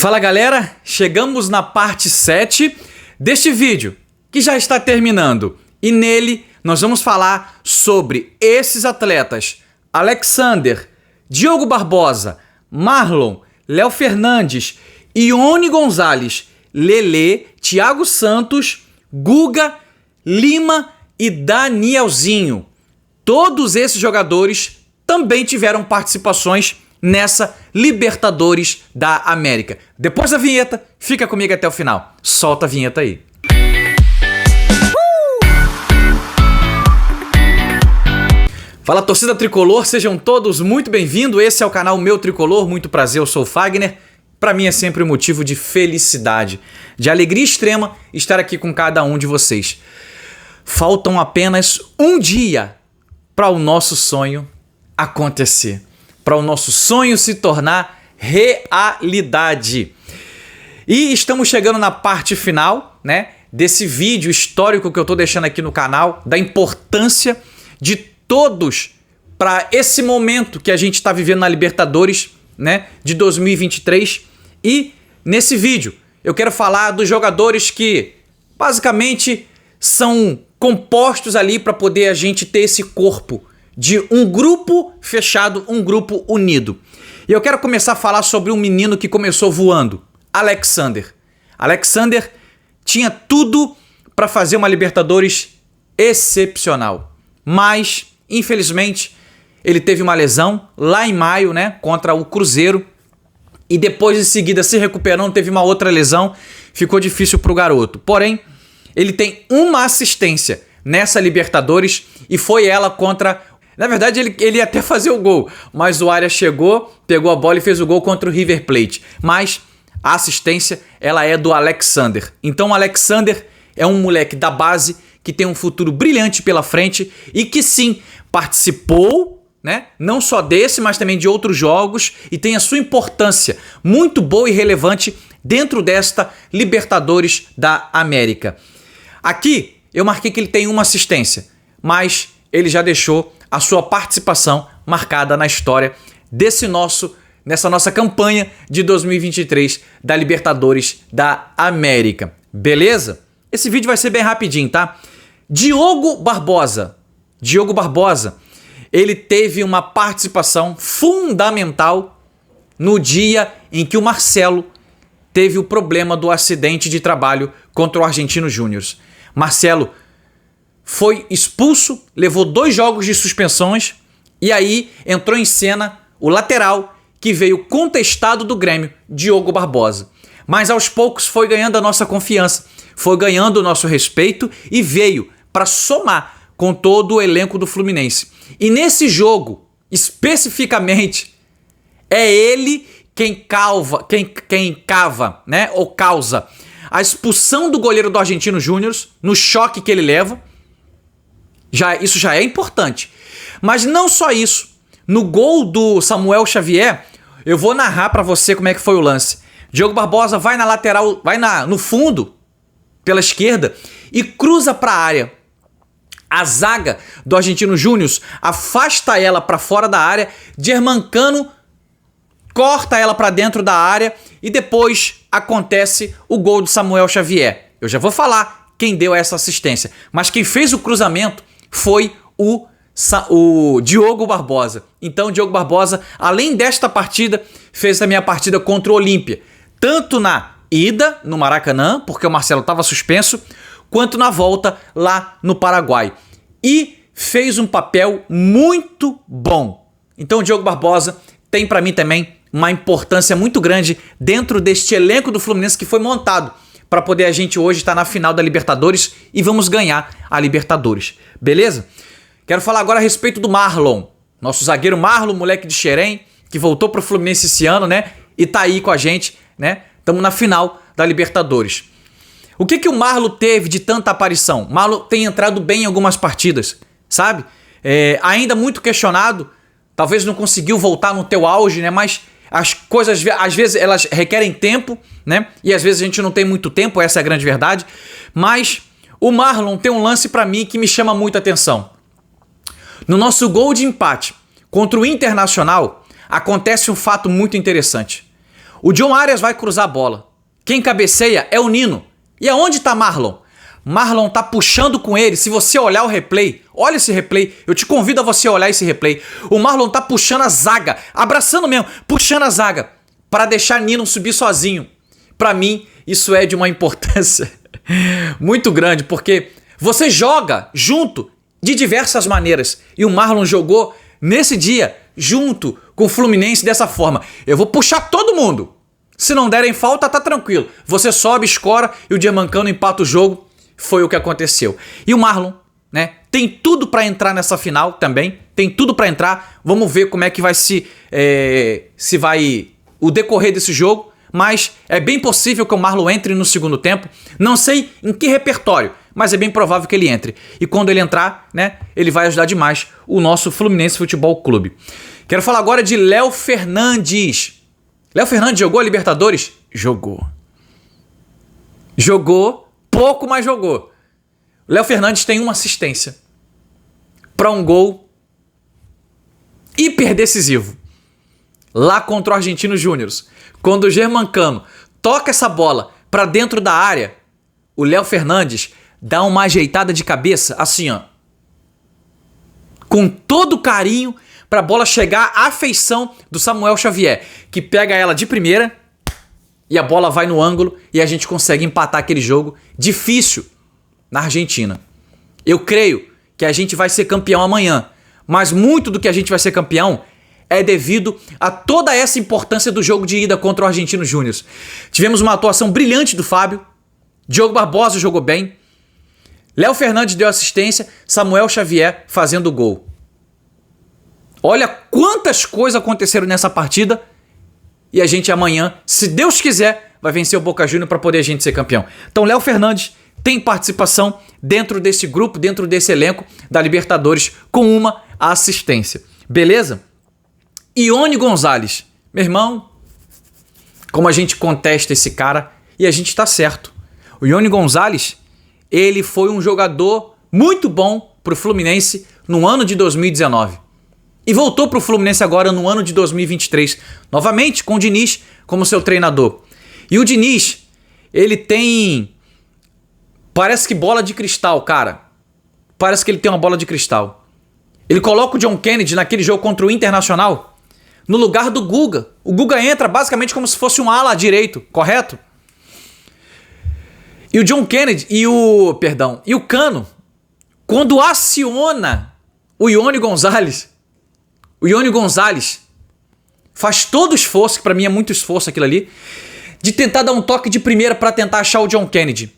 Fala galera, chegamos na parte 7 deste vídeo que já está terminando e nele nós vamos falar sobre esses atletas: Alexander, Diogo Barbosa, Marlon, Léo Fernandes, Ione Gonzalez, Lelê, Thiago Santos, Guga, Lima e Danielzinho. Todos esses jogadores também tiveram participações nessa Libertadores da América. Depois da vinheta, fica comigo até o final. Solta a vinheta aí. Fala, torcida tricolor, sejam todos muito bem-vindos. Esse é o canal Meu Tricolor, muito prazer, eu sou o Fagner. Para mim é sempre um motivo de felicidade, de alegria extrema estar aqui com cada um de vocês. Faltam apenas um dia para o nosso sonho acontecer, para o nosso sonho se tornar realidade. E estamos chegando na parte final, né, desse vídeo histórico que eu estou deixando aqui no canal, da importância de todos para esse momento que a gente está vivendo na Libertadores, né, de 2023. E nesse vídeo eu quero falar dos jogadores que basicamente são compostos ali para poder a gente ter esse corpo de um grupo fechado, um grupo unido. E eu quero começar a falar sobre um menino que começou voando, Alexander. Alexander tinha tudo para fazer uma Libertadores excepcional, mas infelizmente ele teve uma lesão lá em maio, né, contra o Cruzeiro, e depois em seguida, se recuperando, teve uma outra lesão, ficou difícil para o garoto. Porém, ele tem uma assistência nessa Libertadores e foi ela contra... Na verdade, ele ia até fazer o gol, mas o Arias chegou, pegou a bola e fez o gol contra o River Plate. Mas a assistência, ela é do Alexander. Então o Alexander é um moleque da base que tem um futuro brilhante pela frente e que sim, participou, né, não só desse, mas também de outros jogos e tem a sua importância muito boa e relevante dentro desta Libertadores da América. Aqui eu marquei que ele tem uma assistência, mas ele já deixou a sua participação marcada na história nessa nossa campanha de 2023 da Libertadores da América. Beleza? Esse vídeo vai ser bem rapidinho, tá? Diogo Barbosa, ele teve uma participação fundamental no dia em que o Marcelo teve o problema do acidente de trabalho contra o Argentino Júnior. Marcelo foi expulso, levou 2 jogos de suspensões e aí entrou em cena o lateral que veio contestado do Grêmio, Diogo Barbosa. Mas aos poucos foi ganhando a nossa confiança, foi ganhando o nosso respeito e veio para somar com todo o elenco do Fluminense. E nesse jogo, especificamente, é ele quem cava, né, ou causa a expulsão do goleiro do Argentino Júnior no choque que ele leva. Isso já é importante. Mas não só isso. No gol do Samuel Xavier, eu vou narrar para você como é que foi o lance. Diogo Barbosa vai na lateral, no fundo, pela esquerda, e cruza para a área. A zaga do Argentino Júnior afasta ela para fora da área, Germancano corta ela para dentro da área e depois acontece o gol do Samuel Xavier. Eu já vou falar quem deu essa assistência, mas quem fez o cruzamento foi o Diogo Barbosa. Então o Diogo Barbosa, além desta partida, fez a minha partida contra o Olímpia, tanto na ida no Maracanã, porque o Marcelo estava suspenso, quanto na volta lá no Paraguai. E fez um papel muito bom. Então o Diogo Barbosa tem para mim também uma importância muito grande dentro deste elenco do Fluminense que foi montado para poder a gente hoje estar na final da Libertadores e vamos ganhar a Libertadores. Beleza? Quero falar agora a respeito do Marlon. Nosso zagueiro Marlon, moleque de Xerém, que voltou pro Fluminense esse ano, né? E tá aí com a gente, né? Estamos na final da Libertadores. O que o Marlon teve de tanta aparição? Marlon tem entrado bem em algumas partidas, sabe? Ainda muito questionado, talvez não conseguiu voltar no teu auge, né? Mas as coisas, às vezes, elas requerem tempo, né? E às vezes a gente não tem muito tempo, essa é a grande verdade. Mas o Marlon tem um lance pra mim que me chama muita atenção. No nosso gol de empate contra o Internacional, acontece um fato muito interessante. O John Arias vai cruzar a bola. Quem cabeceia é o Nino. E aonde tá Marlon? Marlon tá puxando com ele. Se você olhar o replay, olha esse replay. Eu te convido a você olhar esse replay. O Marlon tá puxando a zaga, abraçando mesmo, puxando a zaga, para deixar Nino subir sozinho. Para mim, isso é de uma importância muito grande, porque você joga junto de diversas maneiras. E o Marlon jogou nesse dia junto com o Fluminense dessa forma. Eu vou puxar todo mundo. Se não derem falta, tá tranquilo. Você sobe, escora e o Germancano empata o jogo. Foi o que aconteceu. E o Marlon, né, tem tudo para entrar nessa final também. Tem tudo para entrar. Vamos ver como é que vai se vai o decorrer desse jogo. Mas é bem possível que o Marlon entre no segundo tempo. Não sei em que repertório, mas é bem provável que ele entre. E quando ele entrar, né, ele vai ajudar demais o nosso Fluminense Futebol Clube. Quero falar agora de Léo Fernandes. Léo Fernandes jogou a Libertadores? Jogou. Jogou. Pouco, mas jogou. O Léo Fernandes tem uma assistência para um gol hiper decisivo. Lá contra o Argentinos Júniors. Quando o Germancano toca essa bola para dentro da área, o Léo Fernandes dá uma ajeitada de cabeça, assim, ó. Com todo carinho para a bola chegar à feição do Samuel Xavier, que pega ela de primeira e a bola vai no ângulo e a gente consegue empatar aquele jogo difícil na Argentina. Eu creio que a gente vai ser campeão amanhã, mas muito do que a gente vai ser campeão é devido a toda essa importância do jogo de ida contra o Argentinos Júniors. Tivemos uma atuação brilhante do Fábio, Diogo Barbosa jogou bem, Léo Fernandes deu assistência, Samuel Xavier fazendo o gol. Olha quantas coisas aconteceram nessa partida. E a gente amanhã, se Deus quiser, vai vencer o Boca Juniors para poder a gente ser campeão. Então, Léo Fernandes tem participação dentro desse grupo, dentro desse elenco da Libertadores, com uma assistência. Beleza? Ione Gonzalez. Meu irmão, como a gente contesta esse cara, e a gente tá certo. O Ione Gonzalez, ele foi um jogador muito bom pro Fluminense no ano de 2019. E voltou para o Fluminense agora no ano de 2023. Novamente com o Diniz como seu treinador. E o Diniz, ele tem... Parece que bola de cristal, cara. Parece que ele tem uma bola de cristal. Ele coloca o John Kennedy naquele jogo contra o Internacional no lugar do Guga. O Guga entra basicamente como se fosse um ala direito, correto? E o John Kennedy e o Cano, quando aciona o Ione Gonzalez... O Ione Gonzalez faz todo o esforço, que pra mim é muito esforço aquilo ali, de tentar dar um toque de primeira para tentar achar o John Kennedy.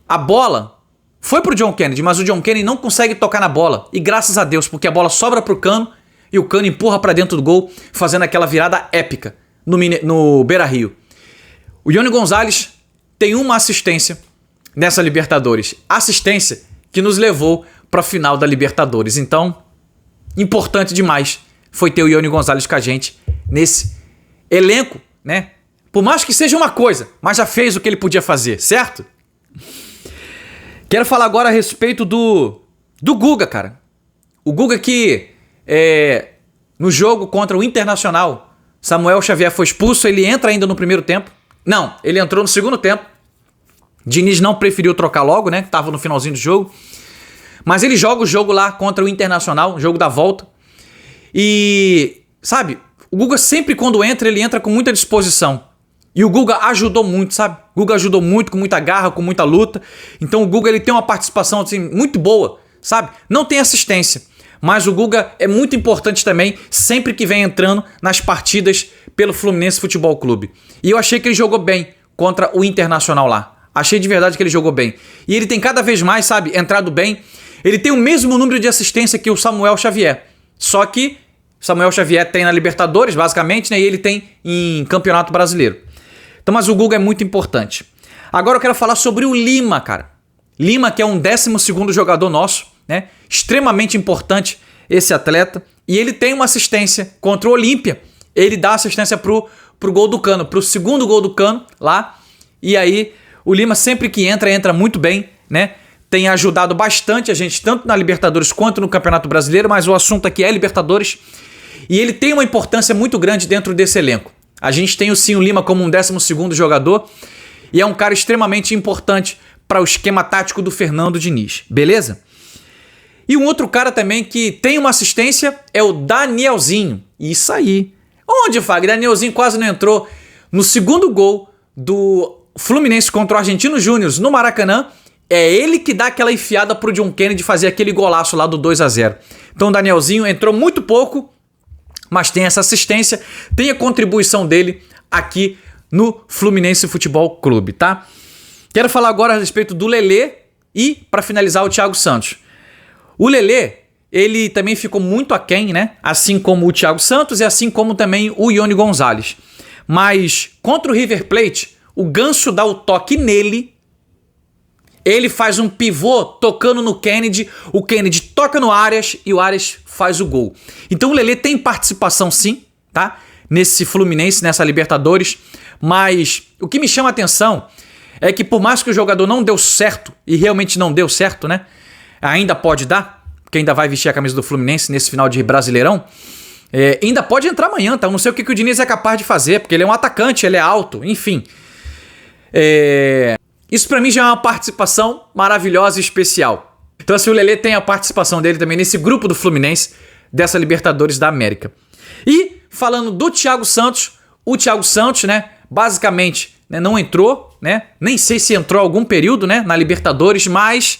A bola foi pro John Kennedy, mas o John Kennedy não consegue tocar na bola. E graças a Deus, porque a bola sobra pro Cano e o Cano empurra para dentro do gol, fazendo aquela virada épica no Beira-Rio. O Ione Gonzalez tem uma assistência nessa Libertadores. Assistência que nos levou para a final da Libertadores. Então, importante demais foi ter o Ione Gonzalez com a gente nesse elenco, né? Por mais que seja uma coisa, mas já fez o que ele podia fazer, certo? Quero falar agora a respeito do Guga, cara. O Guga que no jogo contra o Internacional, Samuel Xavier foi expulso, ele entra ainda no primeiro tempo. Não, ele entrou no segundo tempo. Diniz não preferiu trocar logo, né? Tava no finalzinho do jogo. Mas ele joga o jogo lá contra o Internacional, o jogo da volta. E, sabe, o Guga sempre quando entra, ele entra com muita disposição. E o Guga ajudou muito, sabe? O Guga ajudou muito, com muita garra, com muita luta. Então o Guga, ele tem uma participação assim, muito boa, sabe? Não tem assistência, mas o Guga é muito importante também, sempre que vem entrando nas partidas pelo Fluminense Futebol Clube. E eu achei que ele jogou bem contra o Internacional lá. Achei de verdade que ele jogou bem. E ele tem cada vez mais, sabe, entrado bem. Ele tem o mesmo número de assistência que o Samuel Xavier. Só que Samuel Xavier tem na Libertadores, basicamente, né? E ele tem em Campeonato Brasileiro. Então, mas o Guga é muito importante. Agora eu quero falar sobre o Lima, cara. Lima, que é um 12º jogador nosso, né? Extremamente importante esse atleta. E ele tem uma assistência contra o Olímpia. Ele dá assistência pro gol do Cano, pro segundo gol do Cano lá. E aí, o Lima sempre que entra muito bem, né? Tem ajudado bastante a gente, tanto na Libertadores quanto no Campeonato Brasileiro, mas o assunto aqui é Libertadores. E ele tem uma importância muito grande dentro desse elenco. A gente tem o Cinho Lima como um 12º jogador e é um cara extremamente importante para o esquema tático do Fernando Diniz, beleza? E um outro cara também que tem uma assistência é o Danielzinho. Isso aí. Onde, Fag? Danielzinho quase não entrou no segundo gol do Fluminense contra o Argentino Júnior no Maracanã. É ele que dá aquela enfiada pro John Kennedy fazer aquele golaço lá do 2-0. Então o Danielzinho entrou muito pouco, mas tem essa assistência, tem a contribuição dele aqui no Fluminense Futebol Clube, tá? Quero falar agora a respeito do Lelê e, para finalizar, o Thiago Santos. O Lelê, ele também ficou muito aquém, né? Assim como o Thiago Santos e assim como também o Ione Gonzalez. Mas contra o River Plate, o Ganso dá o toque nele, ele faz um pivô tocando no Kennedy, o Kennedy toca no Arias e o Arias faz o gol. Então o Lelê tem participação sim, tá? Nesse Fluminense, nessa Libertadores, mas o que me chama a atenção é que por mais que o jogador não deu certo, e realmente não deu certo, né? Ainda pode dar, porque ainda vai vestir a camisa do Fluminense nesse final de Brasileirão, ainda pode entrar amanhã, tá? Eu não sei o que o Diniz é capaz de fazer, porque ele é um atacante, ele é alto, enfim. Isso pra mim já é uma participação maravilhosa e especial. Então assim, o Lelê tem a participação dele também nesse grupo do Fluminense, dessa Libertadores da América. E falando do Thiago Santos, o Thiago Santos, né, basicamente, né, não entrou, né, nem sei se entrou algum período, né, na Libertadores, mas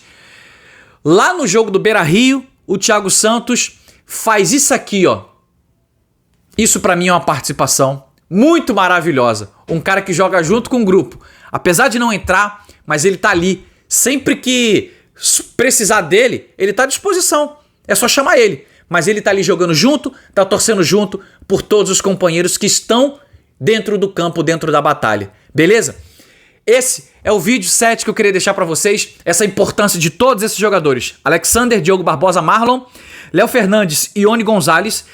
lá no jogo do Beira-Rio, o Thiago Santos faz isso aqui, ó. Isso pra mim é uma participação muito maravilhosa. Um cara que joga junto com o grupo. Apesar de não entrar, mas ele tá ali. Sempre que precisar dele, ele tá à disposição. É só chamar ele. Mas ele tá ali jogando junto, tá torcendo junto por todos os companheiros que estão dentro do campo, dentro da batalha. Beleza? Esse é o vídeo 7 que eu queria deixar pra vocês. Essa importância de todos esses jogadores. Alexander, Diogo Barbosa, Marlon, Léo Fernandes, Ione Gonzalez,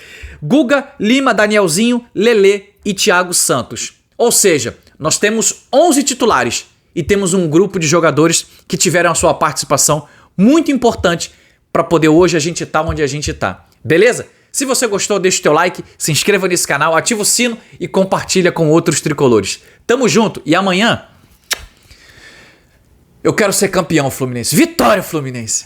Guga, Lima, Danielzinho, Lelê e Thiago Santos. Ou seja, nós temos 11 titulares e temos um grupo de jogadores que tiveram a sua participação muito importante para poder hoje a gente estar onde a gente está. Beleza? Se você gostou, deixa o teu like, se inscreva nesse canal, ativa o sino e compartilha com outros tricolores. Tamo junto e amanhã eu quero ser campeão, Fluminense. Vitória, Fluminense!